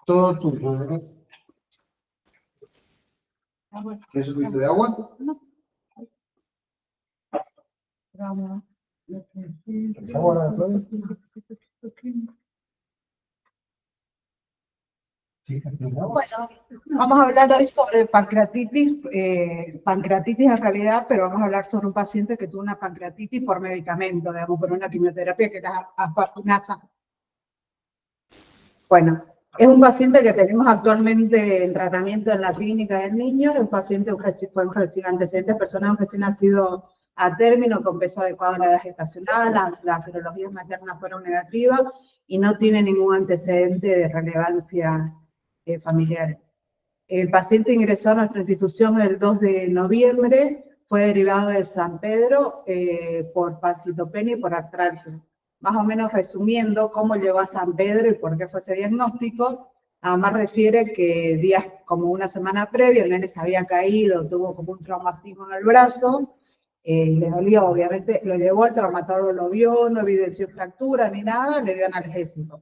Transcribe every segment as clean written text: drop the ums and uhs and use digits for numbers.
Todo tuyo, ¿verdad? ¿Quieres un poquito de agua? No. ¿Es agua la flor? Sí, Bueno, vamos a hablar hoy sobre pancreatitis, pancreatitis en realidad, pero vamos a hablar sobre un paciente que tuvo una pancreatitis por medicamento, digamos, por una quimioterapia que era aspartinasa. Bueno, es un paciente que tenemos actualmente en tratamiento en la clínica del niño, es un paciente que fue un recién antecedente, persona un recién nacido a término, con peso adecuado a la edad gestacional, las serologías maternas fueron negativas y no tiene ningún antecedente de relevancia familiar. El paciente ingresó a nuestra institución el 2 de noviembre, fue derivado de San Pedro por pancitopenia y por artralgia. Más o menos resumiendo cómo llegó a San Pedro y por qué fue ese diagnóstico, nada más refiere que días como una semana previa, el nene se había caído, tuvo como un traumatismo en el brazo, le dolió, obviamente, lo llevó al traumatólogo, lo vio, no evidenció fractura ni nada, le dio analgésico.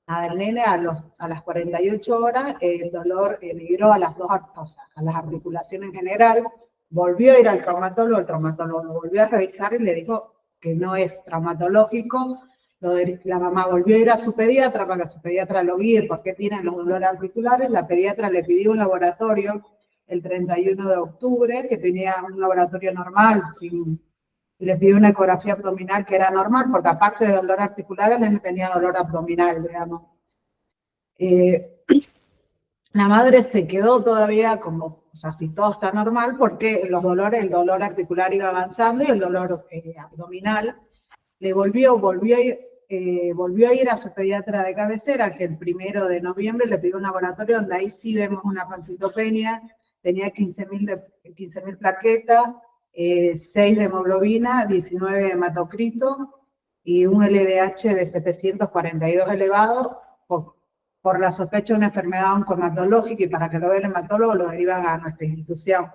Al nene a las 48 horas el dolor migró a las a las articulaciones en general, volvió a ir al traumatólogo, el traumatólogo lo volvió a revisar y le dijo que no es traumatológico. La mamá volvió a ir a su pediatra para que su pediatra lo guíe porque tienen los dolores articulares. La pediatra le pidió un laboratorio el 31 de octubre, que tenía un laboratorio normal, le pidió una ecografía abdominal que era normal, porque aparte de dolor articular, el nene tenía dolor abdominal, digamos. La madre se quedó todavía como, o sea, si todo está normal, porque el dolor articular iba avanzando y el dolor abdominal le volvió a ir a su pediatra de cabecera, que el 1 de noviembre le pidió un laboratorio donde ahí sí vemos una pancitopenia, tenía 15.000 plaquetas, 6 de hemoglobina, 19 de hematocrito y un LDH de 742 elevado por la sospecha de una enfermedad oncohematológica, y para que lo vea el hematólogo lo derivan a nuestra institución.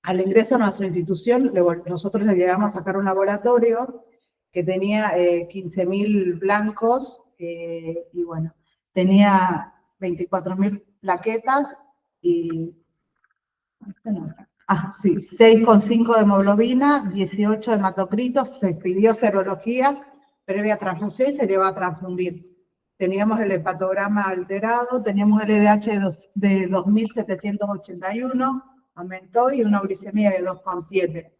Al ingreso a nuestra institución, nosotros le llegamos a sacar un laboratorio que tenía 15.000 blancos y bueno, tenía 24.000 plaquetas y 6,5 de hemoglobina, 18 de hematocritos, se pidió serología previa transfusión y se llevó a transfundir. Teníamos el hepatograma alterado, teníamos el LDH de 2.781, aumentó, y una glicemia de 2,7.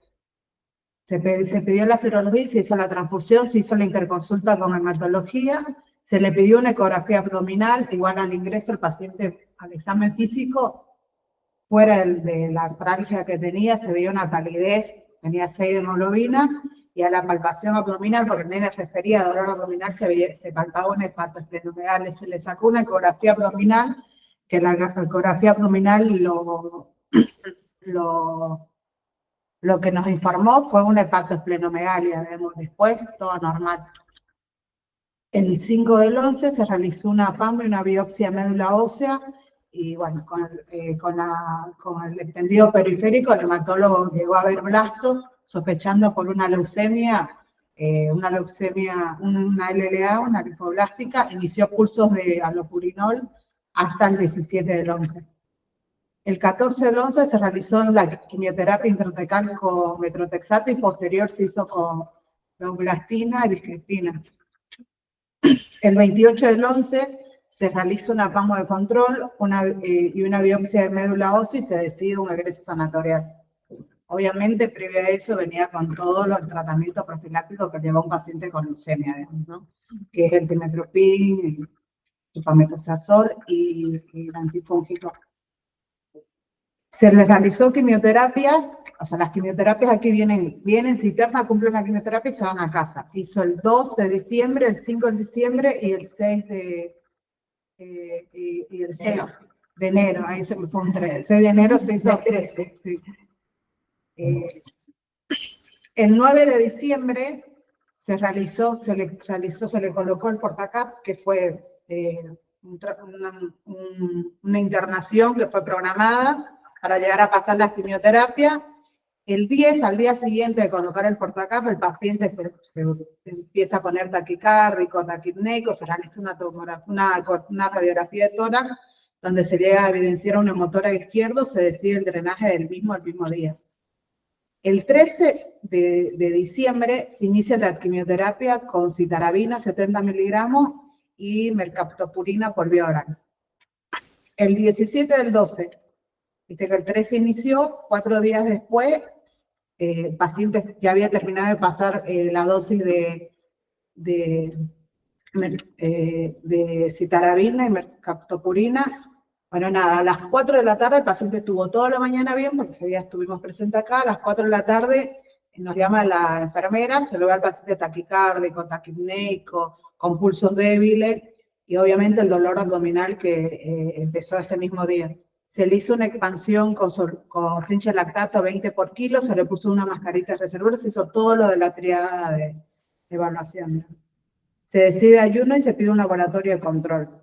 Se pidió la serología, se hizo la transfusión, se hizo la interconsulta con hematología, se le pidió una ecografía abdominal, igual al ingreso el paciente al examen físico, fuera de la artralgia que tenía, se veía una palidez, tenía 6 de hemoglobina, y a la palpación abdominal, porque el nene refería a dolor abdominal, se palpaba un hepatosplenomegalia. Se le sacó una ecografía abdominal, que la ecografía abdominal lo que nos informó fue una hepatosplenomegalia, vemos después, todo normal. El 5 del 11 se realizó una PAM y una biopsia de médula ósea, y bueno, con el extendido periférico, el hematólogo llegó a ver blastos, sospechando por una leucemia, una LLA, una linfoblástica. Inició cursos de alopurinol hasta el 17 del 11. El 14 del 11 se realizó la quimioterapia intratecal con metrotexato y posterior se hizo con loblastina y biscriptina. El 28 del 11 se realiza una PAMO de control y una biopsia de médula ósea y se decide un egreso sanatorial. Obviamente, previo a eso, venía con todo el tratamiento profiláctico que lleva un paciente con leucemia, digamos, ¿no? Que es el timetropin, el pametoxazol y el antifúngico. Se les realizó quimioterapia, o sea, las quimioterapias aquí vienen, se interna, cumplen la quimioterapia y se van a casa. Hizo el 2 de diciembre, el 5 de diciembre y el 6 de enero, ahí se me fue un 3. El 6 de enero se hizo 13. Sí. El 9 de diciembre se le colocó el portacap, que fue una internación que fue programada para llegar a pasar la quimioterapia, El 10, al día siguiente de colocar el portacap, el paciente se empieza a poner taquicárdico, taquipneico, se realiza una radiografía de tórax, donde se llega a evidenciar un hemotórax izquierdo, se decide el drenaje del mismo el mismo día. El 13 de diciembre se inicia la quimioterapia con citarabina 70 miligramos y mercaptopurina por vía oral. El 17 del 12, viste que el 13 inició, 4 días después, el paciente ya había terminado de pasar la dosis de citarabina y mercaptopurina. Bueno, nada, a las 4 de la tarde el paciente estuvo toda la mañana bien, porque ese día estuvimos presentes acá, a las 4 de la tarde nos llama la enfermera, se lo ve al paciente taquicárdico, taquipneico, con pulsos débiles, y obviamente el dolor abdominal que empezó ese mismo día. Se le hizo una expansión con rinche lactato 20 por kilo, se le puso una mascarita de reservorio, se hizo todo lo de la triada de evaluación. Se decide ayuno y se pide un laboratorio de control.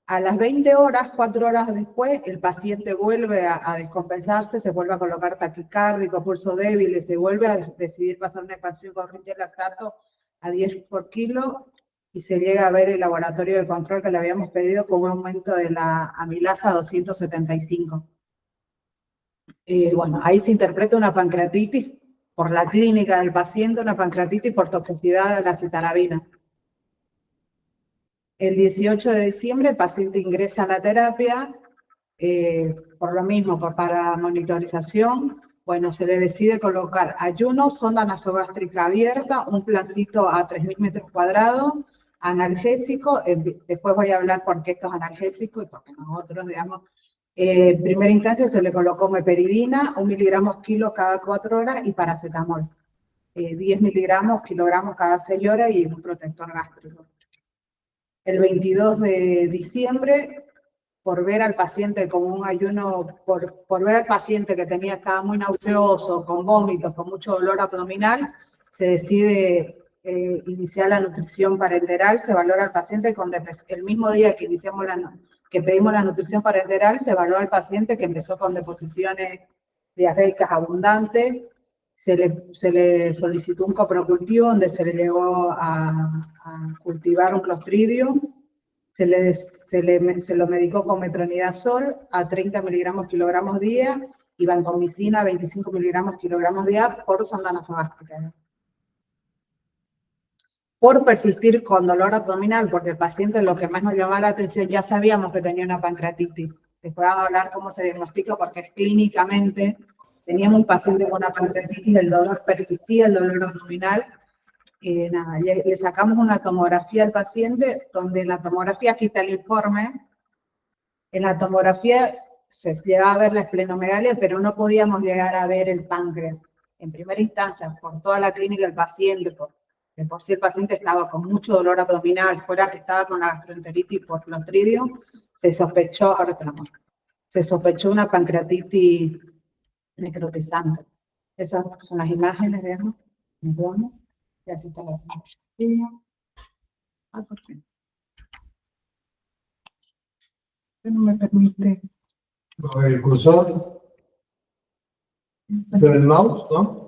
A las 20 horas, 4 horas después, el paciente vuelve a descompensarse, se vuelve a colocar taquicárdico, pulso débil, se vuelve a decidir pasar una expansión con rinche lactato a 10 por kilo, y se llega a ver el laboratorio de control que le habíamos pedido con un aumento de la amilasa a 275. Bueno, ahí se interpreta una pancreatitis por la clínica del paciente, una pancreatitis por toxicidad de la citarabina. El 18 de diciembre el paciente ingresa a la terapia, por lo mismo, para monitorización. Bueno, se le decide colocar ayuno, sonda nasogástrica abierta, un placito a 3.000 metros cuadrados, analgésico. Después voy a hablar por qué estos analgésicos y por qué nosotros, digamos. En primera instancia se le colocó meperidina, 1 miligramo kilo cada 4 horas, y paracetamol, 10 miligramos kilogramos cada 6 horas, y un protector gástrico. El 22 de diciembre, por ver al paciente como un ayuno, por ver al paciente que estaba muy nauseoso, con vómitos, con mucho dolor abdominal, se decide iniciar la nutrición parenteral. Se valora al paciente con depresión. El mismo día que pedimos la nutrición parenteral, se evaluó al paciente que empezó con deposiciones diarreicas abundantes. Se le solicitó un coprocultivo donde se le llegó a cultivar un clostridio. Se lo medicó con metronidazol a 30 miligramos kilogramos día y vancomicina a 25 miligramos kilogramos día por sonda nasogástrica. Por persistir con dolor abdominal, porque el paciente, lo que más nos llamaba la atención, ya sabíamos que tenía una pancreatitis. Después vamos a hablar cómo se diagnostica, porque clínicamente teníamos un paciente con una pancreatitis, el dolor persistía, el dolor abdominal. Nada, le sacamos una tomografía al paciente, donde en la tomografía, aquí está el informe, en la tomografía se llegaba a ver la esplenomegalia, pero no podíamos llegar a ver el páncreas. En primera instancia, por toda la clínica del paciente, de por sí el paciente estaba con mucho dolor abdominal, fuera que estaba con la gastroenteritis por clostridio, se sospechó una pancreatitis necrotizante. Esas son las imágenes, digamos. Y aquí está la tomografía. ¿Por qué? No me permite. El cursor. Pero el mouse, ¿no?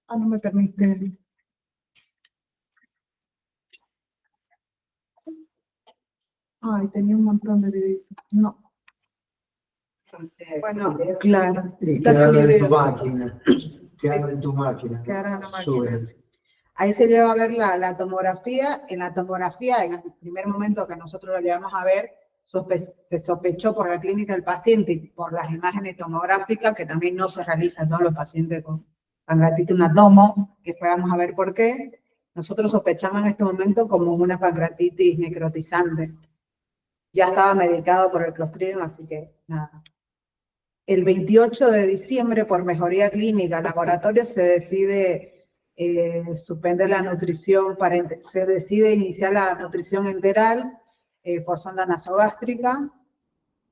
No me permite. Ay, tenía un montón de videos. No. Bueno, claro. Y quedaron en tu máquina. Quedaron en tu máquina. Quedaron en la Sube. máquina. Ahí se llegó a ver la tomografía. En la tomografía, en el primer momento que nosotros lo llevamos a ver, se sospechó por la clínica del paciente y por las imágenes tomográficas, que también no se realiza en todos los pacientes con pancreatitis, una tomo, que después vamos a ver por qué. Nosotros sospechamos en este momento como una pancreatitis necrotizante. Ya estaba medicado por el Clostridium, así que nada. El 28 de diciembre, por mejoría clínica, laboratorio, se decide suspender la nutrición, se decide iniciar la nutrición enteral por sonda nasogástrica.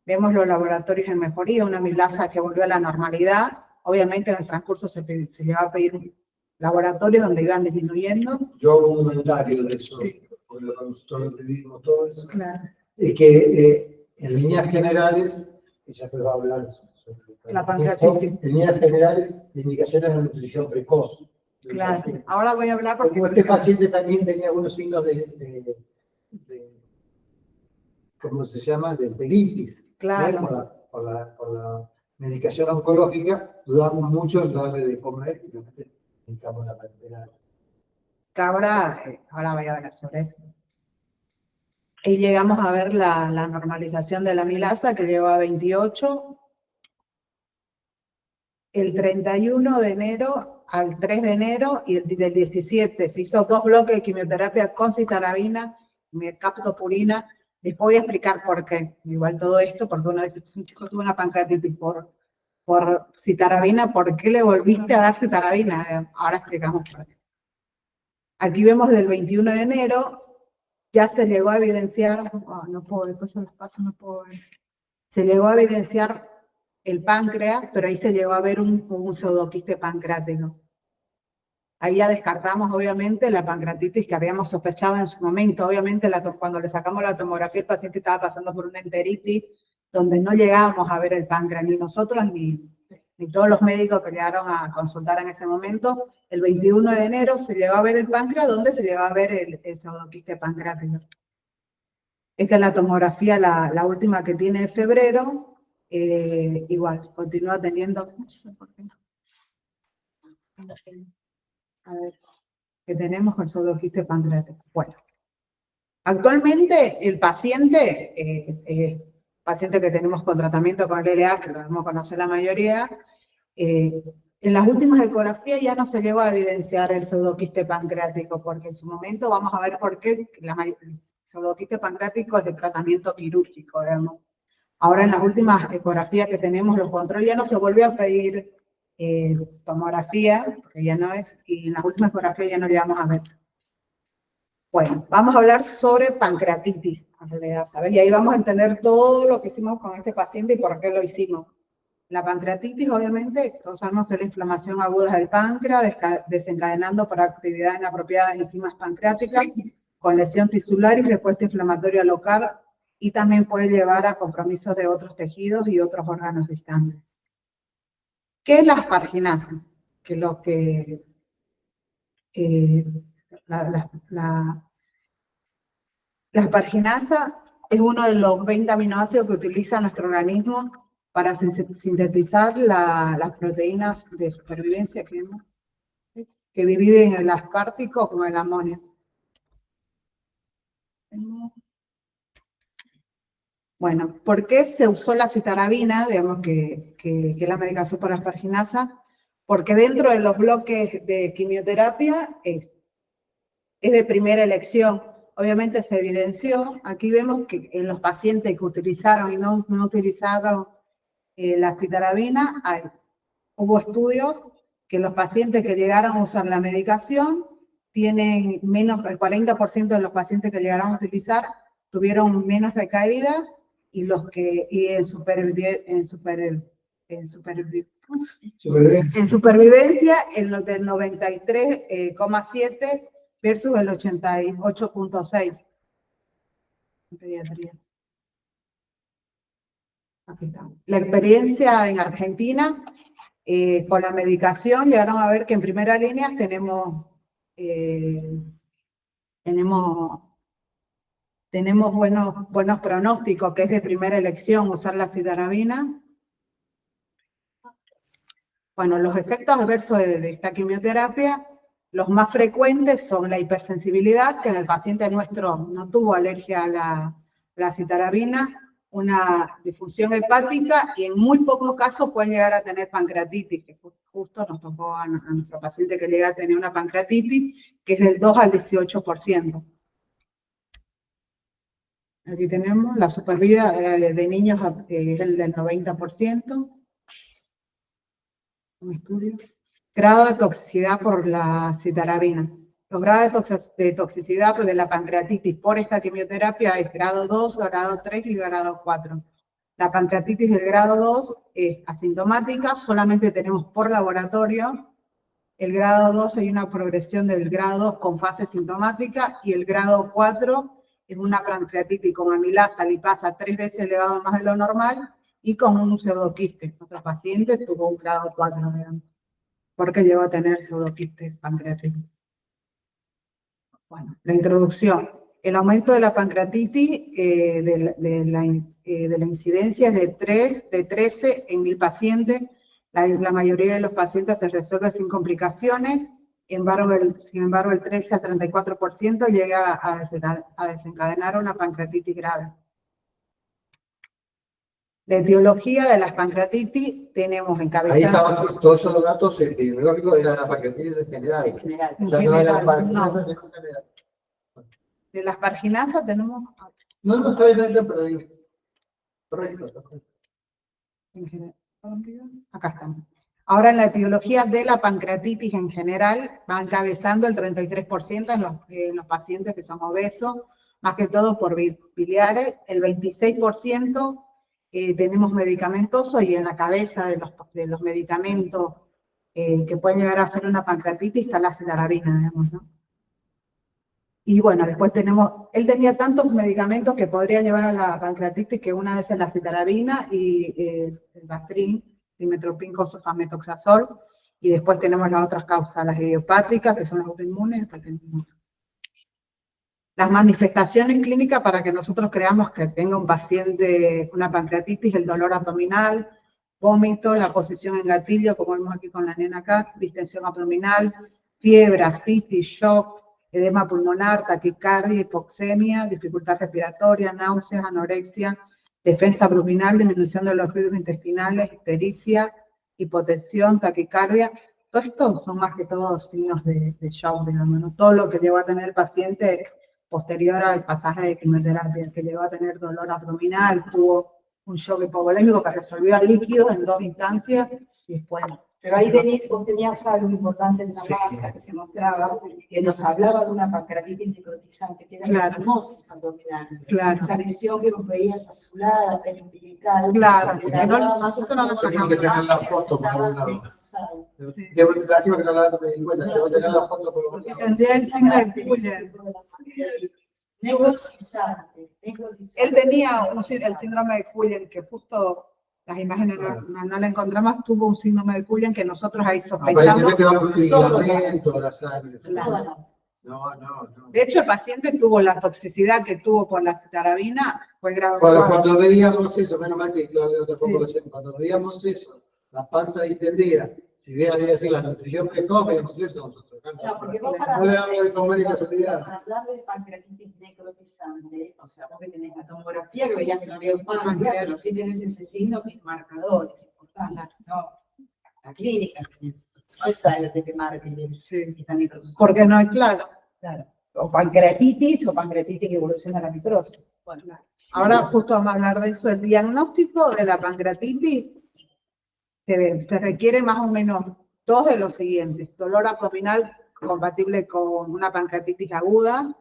Vemos los laboratorios en mejoría, una amilasa que volvió a la normalidad. Obviamente en el transcurso se lleva a pedir laboratorios donde iban disminuyendo. Yo hago un comentario de eso, sí, porque nosotros vivimos todo eso. Claro. Que en líneas generales, ella te va a hablar La pancreatitis. En líneas generales, la indicación es la nutrición precoz. Claro, ahora voy a hablar porque... Como este paciente también tenía algunos signos ¿cómo se llama? De enteritis. Claro. Por la medicación oncológica, dudamos mucho en darle de comer y necesitamos la pancreatitis. Que ahora voy a hablar sobre eso. Y llegamos a ver la normalización de la amilasa, que llegó a 28. El 31 de enero al 3 de enero y del 17 se hizo 2 bloques de quimioterapia con citarabina, mercaptopurina. Después voy a explicar por qué. Igual todo esto, porque una vez un chico tuvo una pancreatitis por citarabina, ¿por qué le volviste a dar citarabina? Ahora explicamos por qué. Aquí vemos del 21 de enero, ya se llegó a evidenciar, no puedo, después de los pasos no puedo ver. Se llegó a evidenciar el páncreas, pero ahí se llegó a ver un pseudoquiste pancreático. Ahí ya descartamos, obviamente, la pancreatitis que habíamos sospechado en su momento. Obviamente, cuando le sacamos la tomografía, el paciente estaba pasando por una enteritis, donde no llegábamos a ver el páncreas, ni nosotros, ni todos los médicos que llegaron a consultar en ese momento. El 21 de enero se llegó a ver el páncreas, donde se llegó a ver el pseudoquiste pancreático. Esta es la tomografía, la última que tiene en febrero. Igual, continúa teniendo, no sé por qué no. A ver, que tenemos el pseudoquiste pancreático. Bueno, actualmente el paciente que tenemos con tratamiento con el LA, que lo debemos conocer la mayoría, en las últimas ecografías ya no se llegó a evidenciar el pseudoquiste pancreático, porque en su momento vamos a ver por qué el pseudoquiste pancreático es de tratamiento quirúrgico, digamos. Ahora en las últimas ecografías que tenemos, los controles, ya no se volvió a pedir tomografía, porque ya no es, y en las últimas ecografías ya no llegamos a ver. Bueno, vamos a hablar sobre pancreatitis, en realidad, ¿sabes? Y ahí vamos a entender todo lo que hicimos con este paciente y por qué lo hicimos. La pancreatitis, obviamente, todos sabemos que es la inflamación aguda del páncreas, desencadenando por actividad inapropiada de enzimas pancreáticas, con lesión tisular y respuesta inflamatoria local, y también puede llevar a compromisos de otros tejidos y otros órganos distantes. ¿Qué es la asparginasa? Que es lo que la asparginasa es uno de los 20 aminoácidos que utiliza nuestro organismo para sintetizar las proteínas de supervivencia que dividen el aspartico con el amonio. Bueno, ¿por qué se usó la citarabina? Digamos que es la medicación por asparginasa. Porque dentro de los bloques de quimioterapia es de primera elección. Obviamente se evidenció, aquí vemos que en los pacientes que utilizaron y no utilizaron la citarabina, hubo estudios que los pacientes que llegaron a usar la medicación tienen menos, el 40% de los pacientes que llegaron a utilizar tuvieron menos recaídas y los que en supervivencia en los del 93,7 versus el 88,6 en pediatría. Aquí está. La experiencia en Argentina con la medicación, llegaron a ver que en primera línea tenemos buenos pronósticos, que es de primera elección usar la citarabina. Bueno, los efectos adversos de esta quimioterapia, los más frecuentes son la hipersensibilidad, que en el paciente nuestro no tuvo alergia a la citarabina, una disfunción hepática y en muy pocos casos pueden llegar a tener pancreatitis, que justo nos tocó a nuestro paciente que llega a tener una pancreatitis, que es del 2 al 18%. Aquí tenemos la supervida de niños, es el del 90%. Un estudio. Grado de toxicidad por la citarabina. Los grados de toxicidad de la pancreatitis por esta quimioterapia es grado 2, grado 3 y grado 4. La pancreatitis del grado 2 es asintomática, solamente tenemos por laboratorio. El grado 2 hay una progresión del grado 2 con fase sintomática y el grado 4 es una pancreatitis con amilasa, lipasa 3 veces elevado más de lo normal y con un pseudoquiste. Otra paciente tuvo un grado 4, digamos, porque llegó a tener pseudoquiste pancreático. Bueno, la introducción. El aumento de la pancreatitis de la incidencia es de 13 en 1000 pacientes. La mayoría de los pacientes se resuelve sin complicaciones. Sin embargo, el 13 al 34% llega a desencadenar una pancreatitis grave. La etiología de las pancreatitis tenemos encabezado. Ahí estaban todos esos datos epidemiológicos, era la pancreatitis en general. En general. O sea, no era la pancreatitis en general. De las parginasas tenemos... No, está bien, pero digo. Correcto. En general. Acá estamos. Ahora, en la etiología de la pancreatitis en general, va encabezando el 33% en los pacientes que son obesos, más que todo por biliares. El 26% tenemos medicamentosos, y en la cabeza de los medicamentos que pueden llegar a ser una pancreatitis está la citarabina, digamos, ¿no? Y bueno, después él tenía tantos medicamentos que podría llevar a la pancreatitis, que una vez es la citarabina y el Bastrin, dimetropin con sulfametoxazol, y después tenemos las otras causas, las idiopáticas, que son las autoinmunes, después tenemos las manifestaciones clínicas para que nosotros creamos que tenga un paciente una pancreatitis: el dolor abdominal, vómito, la posición en gatillo, como vemos aquí con la nena acá, distensión abdominal, fiebre, ascitis, shock, edema pulmonar, taquicardia, hipoxemia, dificultad respiratoria, náuseas, anorexia, defensa abdominal, disminución de los fluidos intestinales, ictericia, hipotensión, taquicardia. Todo esto son más que todo signos de shock, digamos, ¿no? Todo lo que lleva a tener el paciente posterior al pasaje de quimioterapia, que llegó a tener dolor abdominal, tuvo un shock hipovolémico que resolvió al líquido en 2 instancias, y después... Pero ahí vos tenías algo importante en la masa que se mostraba, que nos hablaba de una pancreatitis necrotizante, que era la fimosis abdominal. Claro. Esa lesión que vos veías azulada, periumbilical. Claro, que no, más Tengo que tener la foto por un lado. Qué lástima que no la me di cuenta, tengo que tener la foto por un lado. Tendría el signo de Cullen. Necrotizante. Él tenía el síndrome de Cullen, que justo las imágenes no la encontramos, tuvo un síndrome de Cullen que nosotros ahí sospechamos. Aparentemente va por el ligamento, la sangre. No. De hecho, el paciente tuvo la toxicidad que tuvo por la citarabina, fue grave. Cuando veíamos eso, menos mal que Claudio tampoco lo sé, cuando veíamos eso, la panza distendida, si bien había que decir la nutrición precoz, veíamos eso nosotros. No, porque vos no le damos de comer y casualidad. Hablar de pancreatitis necrotizante, o sea, vos que tenés la tomografía, que veías que no había un páncreas, pero sí tenés ese signo que es marcador, es importante, ¿no? La clínica tenés, no el saber de qué margen está necrotizante. Porque no es claro. Claro. O pancreatitis que evoluciona a la necrosis. Bueno, ahora justo vamos a hablar de eso. El diagnóstico de la pancreatitis se requiere más o menos 2 de los siguientes: dolor abdominal compatible con una pancreatitis aguda,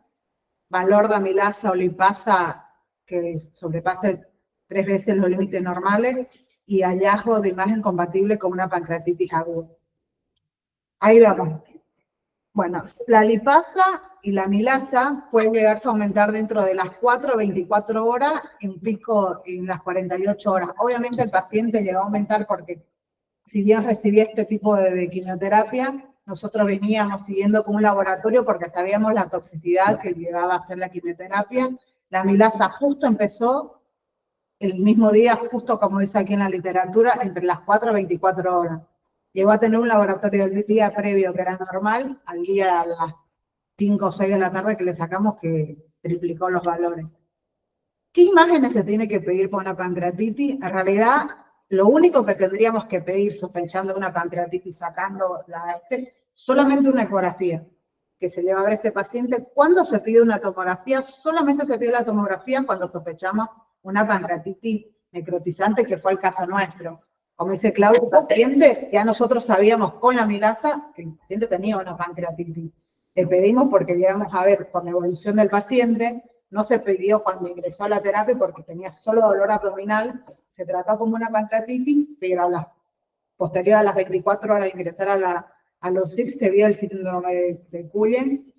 valor de amilasa o lipasa que sobrepase 3 veces los límites normales, y hallazgo de imagen compatible con una pancreatitis aguda. Ahí vamos. Bueno, la lipasa y la amilasa pueden llegarse a aumentar dentro de las 4 a 24 horas, en pico en las 48 horas. Obviamente el paciente llegó a aumentar porque, si bien recibía este tipo de quimioterapia, nosotros veníamos siguiendo con un laboratorio porque sabíamos la toxicidad que llegaba a hacer la quimioterapia. La amilasa justo empezó el mismo día, justo como dice aquí en la literatura, entre las 4 a 24 horas. Llegó a tener un laboratorio el día previo que era normal, al día a las 5 o 6 de la tarde que le sacamos, que triplicó los valores. ¿Qué imágenes se tiene que pedir por una pancreatitis? En realidad, lo único que tendríamos que pedir, sospechando una pancreatitis, sacando solamente una ecografía, que se le va a ver a este paciente. ¿Cuándo se pide una tomografía? Solamente se pide la tomografía cuando sospechamos una pancreatitis necrotizante, que fue el caso nuestro. Como dice Claudio, el paciente, ya nosotros sabíamos con la amilasa que el paciente tenía una pancreatitis. Le pedimos porque llegamos a ver por la evolución del paciente. No se pidió cuando ingresó a la terapia porque tenía solo dolor abdominal, se trató como una pancreatitis, pero posterior a las 24 horas de ingresar a los CIP se vio el síndrome de Cullen.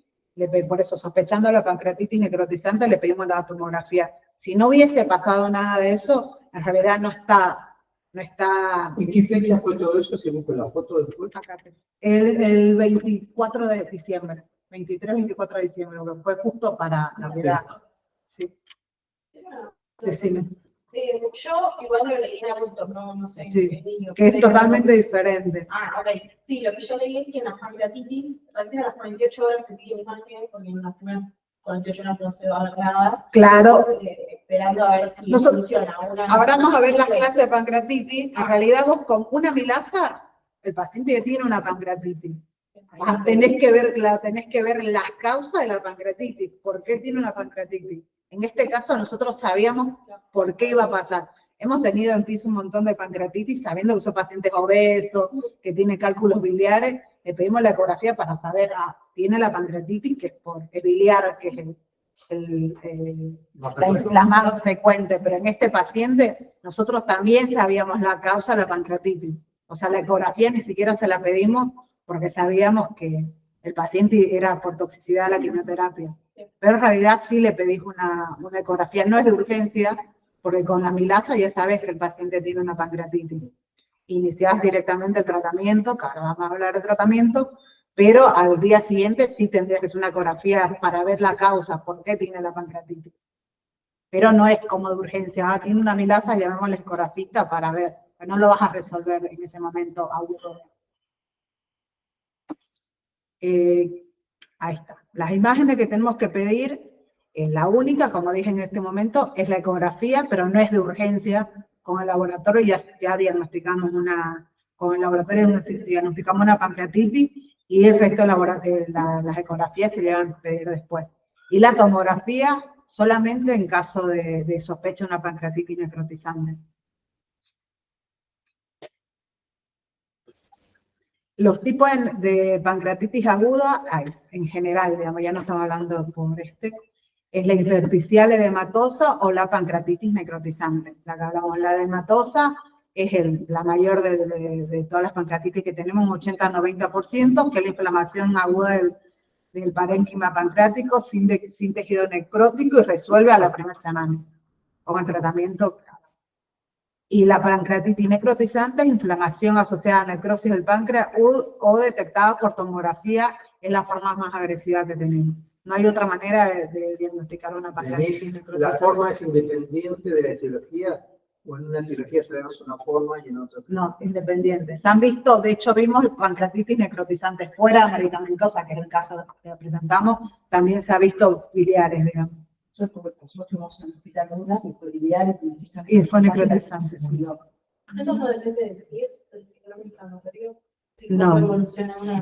Por eso, sospechando la pancreatitis necrotizante, le pedimos la tomografía. Si no hubiese pasado nada de eso, en realidad no está no está... ¿Y qué fecha fue todo eso? Si busco la foto después. Acá, el 24 de diciembre, 23, 24 de diciembre, lo que fue justo para Navidad. Sí. Decime. Yo igual lo leí en adultos, no sé. Sí, niños, que es pero- totalmente diferente. Ah, ok. Sí, lo que yo leí es que en la pancreatitis, recién a las 48 horas se pide imagen, porque en las primeras 48 horas no se va a ver nada. Claro. Esperando a ver si funciona. Ahora vamos a ver las clases de pancreatitis. En realidad vos con una milasa, el paciente que tiene una pancreatitis. Tenés que ver las causas de la pancreatitis. ¿Por qué tiene una pancreatitis? En este caso nosotros sabíamos por qué iba a pasar. Hemos tenido en piso un montón de pancreatitis sabiendo que son pacientes obesos, que tienen cálculos biliares. Le pedimos la ecografía para saber, tiene la pancreatitis, que es por el biliar, que es la más frecuente. Pero en este paciente nosotros también sabíamos la causa de la pancreatitis. O sea, la ecografía ni siquiera se la pedimos porque sabíamos que el paciente era por toxicidad a la quimioterapia. Pero en realidad sí le pedís una ecografía, no es de urgencia, porque con la milasa ya sabes que el paciente tiene una pancreatitis. Iniciás directamente el tratamiento, que ahora vamos a hablar de tratamiento, pero al día siguiente sí tendrías que hacer una ecografía para ver la causa, por qué tiene la pancreatitis. Pero no es como de urgencia, tiene una milasa, llamamos al ecografista para ver, no lo vas a resolver en ese momento agudo. Ahí está. Las imágenes que tenemos que pedir, la única, como dije en este momento, es la ecografía, pero no es de urgencia. Con el laboratorio ya diagnosticamos una pancreatitis y el resto de las ecografías se llevan a pedir después. Y la tomografía solamente en caso de sospecha de una pancreatitis necrotizante. Los tipos de pancreatitis aguda hay, en general, digamos, ya no estamos hablando por es la intersticial edematosa o la pancreatitis necrotizante. La que hablamos, la edematosa es la mayor de todas las pancreatitis que tenemos, un 80-90%, que es la inflamación aguda del parénquima pancreático sin tejido necrótico y resuelve a la primera semana, con el tratamiento. Y la pancreatitis necrotizante es inflamación asociada a necrosis del páncreas o detectada por tomografía, es la forma más agresiva que tenemos. No hay otra manera de diagnosticar una pancreatitis necrotizante. ¿La forma es independiente de la etiología? ¿O en una etiología sabemos una forma y en otra? No, independiente. Se han visto, de hecho vimos pancreatitis necrotizante fuera medicamentosa, que es el caso que presentamos, también se ha visto biliares, digamos. Nosotros fuimos en el hospital una que fue biliar y fue necrotizante. ¿Eso no depende del CIRS, del síndrome inflamatorio? No.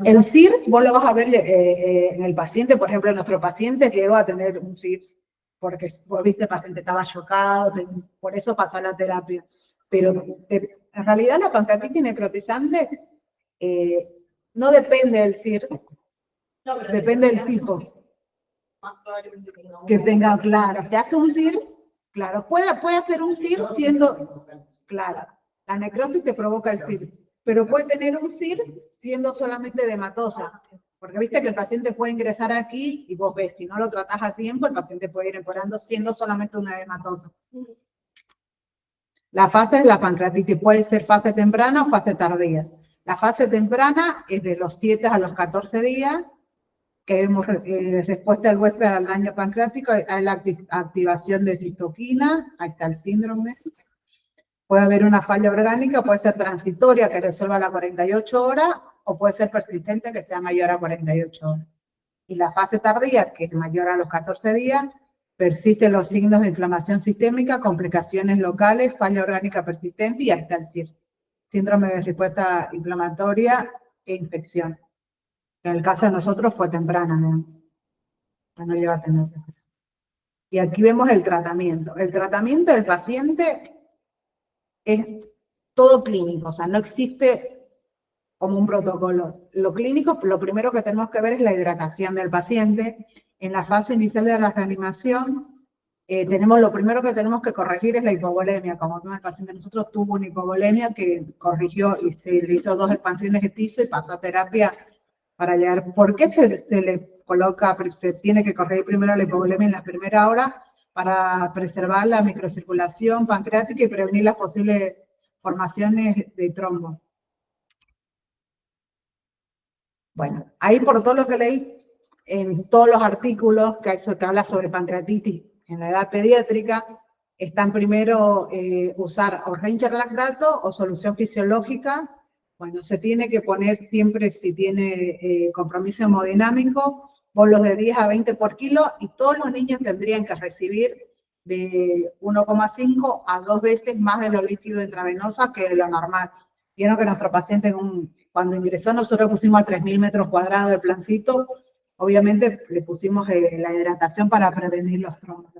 El CIRS, vos lo vas a ver en el paciente, por ejemplo, nuestro paciente llegó a tener un CIRS, porque vos viste, el paciente estaba chocado, por eso pasó a la terapia. Pero en realidad la pancreatitis necrotizante no depende del CIRS, depende del tipo. Que tenga, claro, se hace un CIRS, claro, puede hacer un CIRS siendo, claro, la necrosis te provoca el CIRS, pero puede tener un CIRS siendo solamente edematosa, porque viste que el paciente puede ingresar aquí y vos ves, si no lo tratás a tiempo, el paciente puede ir empeorando siendo solamente una edematosa. La fase de la pancreatitis puede ser fase temprana o fase tardía. La fase temprana es de los 7 a los 14 días, que vemos respuesta del huésped al daño pancreático, hay la activación de citoquina, ahí está el síndrome. Puede haber una falla orgánica, puede ser transitoria, que resuelva a las 48 horas, o puede ser persistente, que sea mayor a 48 horas. Y la fase tardía, que es mayor a los 14 días, persisten los signos de inflamación sistémica, complicaciones locales, falla orgánica persistente, y ahí está el CIR, síndrome de respuesta inflamatoria e infección. En el caso de nosotros fue temprana, no llega a tener eso. Y aquí vemos el tratamiento. El tratamiento del paciente es todo clínico, o sea, no existe como un protocolo. Lo clínico, lo primero que tenemos que ver es la hidratación del paciente. En la fase inicial de la reanimación, lo primero que tenemos que corregir es la hipovolemia. Como el paciente de nosotros tuvo una hipovolemia que corrigió y se le hizo 2 expansiones de piso y pasó a terapia para llegar. ¿Por qué se le coloca, se tiene que corregir primero la hipovolemia en la primera hora? Para preservar la microcirculación pancreática y prevenir las posibles formaciones de trombo. Bueno, ahí por todo lo que leí, en todos los artículos que habla sobre pancreatitis en la edad pediátrica, están primero usar o Rincher lactato o solución fisiológica. Bueno, se tiene que poner siempre, si tiene compromiso hemodinámico, bolos de 10 a 20 por kilo, y todos los niños tendrían que recibir de 1,5 a 2 veces más de los líquidos intravenosos que lo normal. Vieron que nuestro paciente, cuando ingresó, nosotros pusimos a 3.000 metros cuadrados el plancito. Obviamente le pusimos la hidratación para prevenir los trombos.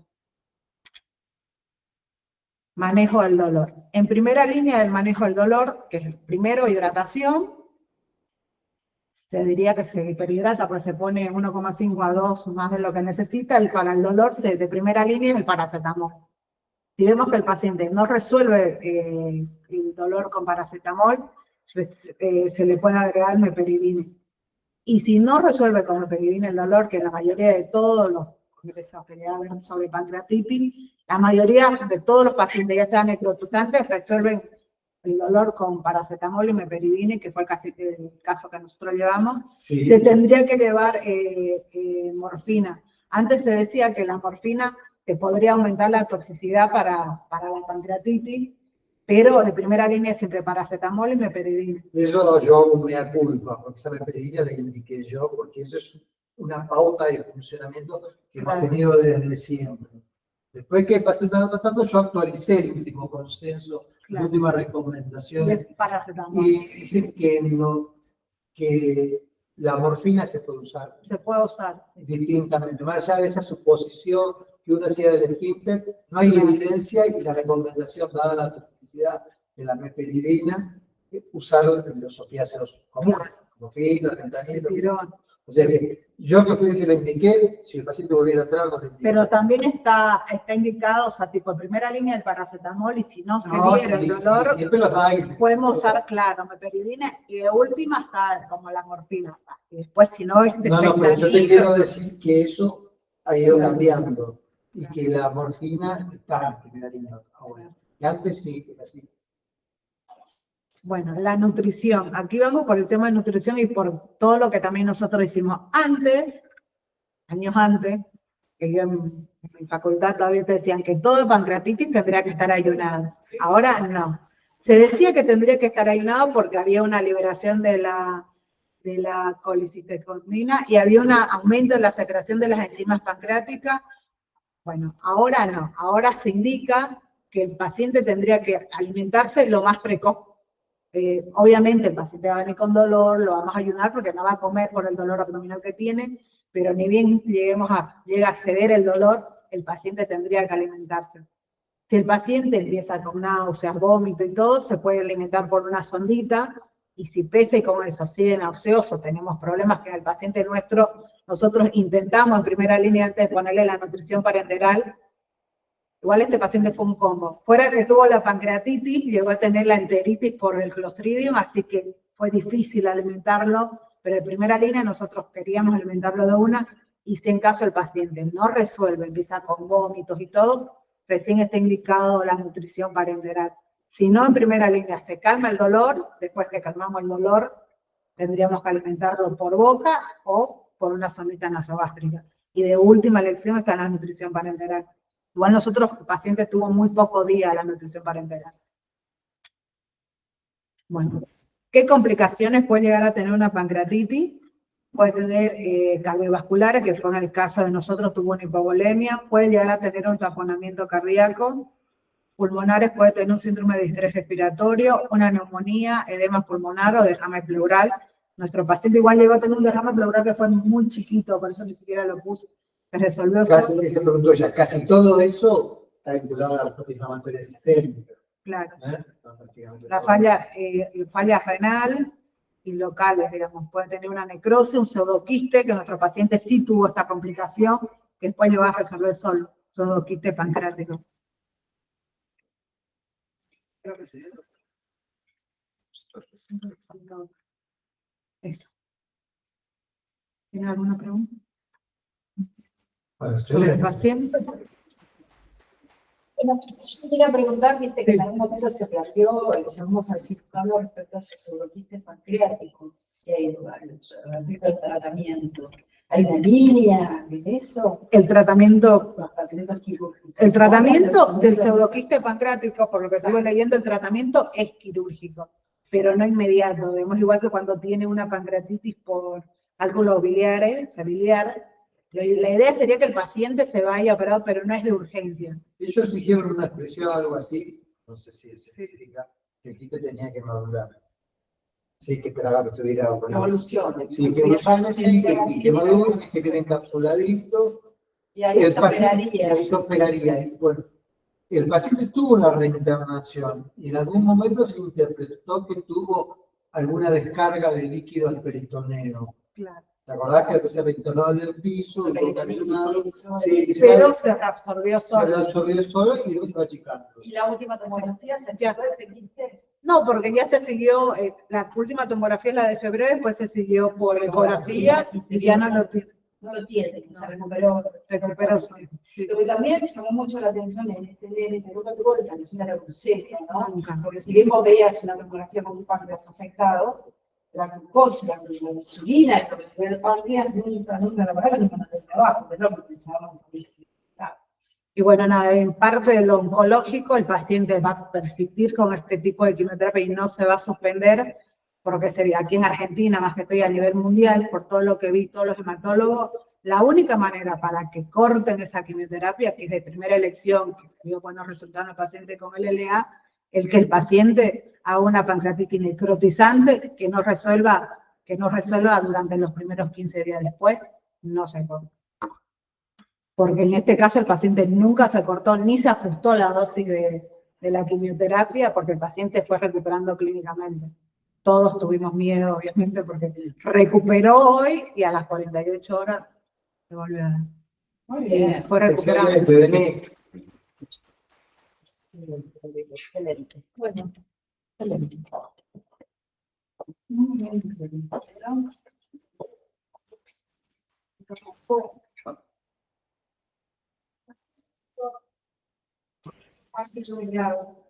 Manejo del dolor. En primera línea del manejo del dolor, que es primero hidratación, se diría que se hiperhidrata porque se pone 1,5 a 2 más de lo que necesita, y para el dolor de primera línea es el paracetamol. Si vemos que el paciente no resuelve el dolor con paracetamol, se le puede agregar meperidina. Y si no resuelve con meperidina el dolor, que la mayoría de todos los congresos que le hablan sobre pancreatitis, la mayoría de todos los pacientes, ya sean necrotizantes, resuelven el dolor con paracetamol y meperidina, que fue el caso que nosotros llevamos. Sí. Se tendría que llevar morfina. Antes se decía que la morfina te podría aumentar la toxicidad para la pancreatitis, pero de primera línea siempre paracetamol y meperidina. Eso yo hago mea culpa, porque esa meperidina la indiqué yo, porque eso es una pauta de funcionamiento que hemos tenido desde siempre. Después que el paciente está tratando, yo actualicé el último consenso, las últimas recomendaciones, y dicen que la morfina se puede usar. Se puede usar, sí. Distintamente, más allá de esa suposición que uno hacía del esfínter, no hay evidencia, y la recomendación dada la toxicidad de la meperidina, usar los opiáceos comunes, morfina, fentanilo. O sea que yo que fui el que le indiqué, si el paciente volviera a entrar, no le indiqué. Pero también está indicado, o sea, tipo en primera línea el paracetamol, y si no se diera el dolor, podemos usar, claro, meperidina, y de última está como la morfina. Y después, si no, No, pero yo te quiero decir que eso ha ido cambiando, y que la morfina está en primera línea ahora. Y antes sí, era así. Bueno, la nutrición. Aquí vamos por el tema de nutrición y por todo lo que también nosotros hicimos antes, años antes, que yo en mi facultad todavía te decían que todo pancreatitis tendría que estar ayunado. Ahora no. Se decía que tendría que estar ayunado porque había una liberación de la colicisteína y había un aumento en la secreción de las enzimas pancreáticas. Bueno, ahora no. Ahora se indica que el paciente tendría que alimentarse lo más precoz. Obviamente el paciente va a venir con dolor, lo vamos a ayudar porque no va a comer por el dolor abdominal que tiene, pero ni bien llega a ceder el dolor, el paciente tendría que alimentarse. Si el paciente empieza con náuseas, vómito y todo, se puede alimentar por una sondita, y si pesa y con eso sigue nauseoso, tenemos problemas que el paciente nuestro, nosotros intentamos en primera línea antes de ponerle la nutrición parenteral. Igual este paciente fue un combo. Fuera que tuvo la pancreatitis, llegó a tener la enteritis por el Clostridium, así que fue difícil alimentarlo, pero en primera línea nosotros queríamos alimentarlo de una, y si en caso el paciente no resuelve, empieza con vómitos y todo, recién está indicado la nutrición parenteral. Si no, en primera línea se calma el dolor, después que calmamos el dolor, tendríamos que alimentarlo por boca o por una sondita nasogástrica. Y de última elección está la nutrición parenteral. Igual nosotros, el paciente tuvo muy pocos días la nutrición parenteral. Bueno, ¿qué complicaciones puede llegar a tener una pancreatitis? Puede tener cardiovasculares, que fue en el caso de nosotros, tuvo una hipovolemia, puede llegar a tener un taponamiento cardíaco, pulmonares, puede tener un síndrome de distrés respiratorio, una neumonía, edema pulmonar o derrame pleural. Nuestro paciente igual llegó a tener un derrame pleural que fue muy chiquito, por eso ni siquiera lo puse. Se resolvió. Casi todo eso está vinculado a la respuesta inflamatoria sistémica. Claro. La falla renal y locales, digamos. Puede tener una necrosis, un pseudoquiste, que nuestro paciente sí tuvo esta complicación, que después le va a resolver solo. Pseudoquiste pancreático. Eso. ¿Tiene alguna pregunta? Sobre el paciente. Yo quería preguntar, viste que en algún momento se planteó, llamamos al cirujano respecto a esos pseudoquistes pancreáticos, si hay lugares, respecto al tratamiento. ¿Hay una línea de eso? El tratamiento, Los tratamientos quirúrgicos. el tratamiento del pseudoquiste pancreático, por lo que estuve leyendo, el tratamiento es quirúrgico, pero no inmediato. Vemos igual que cuando tiene una pancreatitis por álculos biliares, biliar, la idea sería que el paciente se vaya operado, pero no es de urgencia. Ellos hicieron una expresión, algo así, no sé si significa que el quiste tenía que madurar. Sí, que esperaba que estuviera Evoluciones. Sí, que evolucione, sí, que madure, que quede encapsuladito. Y ahí se operaría. Y ahí se operaría. Y bueno, el paciente tuvo una reinternación y en algún momento se interpretó que tuvo alguna descarga de líquido al peritoneo. Claro. ¿Te acordás que se reintonó en el piso? Sí, pero se absorbió solo. Se absorbió solo y luego se va achicando. ¿Y la última tomografía se achicó ese quiste? No, porque ya se siguió, la última tomografía es la de febrero, después se siguió por ecografía y ya no lo tiene. No lo tiene, se recuperó. Sí. Lo que también llamó mucho la atención en este grupo tuvo la atención de la glucemia, ¿no? Nunca. Porque si bien vos veías una tomografía con un páncreas afectado, la glucosa, la insulina, el que el páncreas nunca la pararon ni cuando el trabajo, pero no pensábamos que Y bueno, nada, en parte de lo oncológico, el paciente va a persistir con este tipo de quimioterapia y no se va a suspender, porque sería aquí en Argentina, más que estoy a nivel mundial, por todo lo que vi, todos los hematólogos, la única manera para que corten esa quimioterapia, que es de primera elección, que se dio buenos resultados en el paciente con LLA, el que el paciente haga una pancreatitis necrotizante que no resuelva durante los primeros 15 días después, no se corta. Porque en este caso el paciente nunca se cortó ni se ajustó la dosis de la quimioterapia porque el paciente fue recuperando clínicamente. Todos tuvimos miedo, obviamente, porque recuperó hoy y a las 48 horas se volvió a dar. Muy bien. Fue recuperado. Excelente. Excelente. Bueno, excelente. Muy bien. Aquí yo me hago.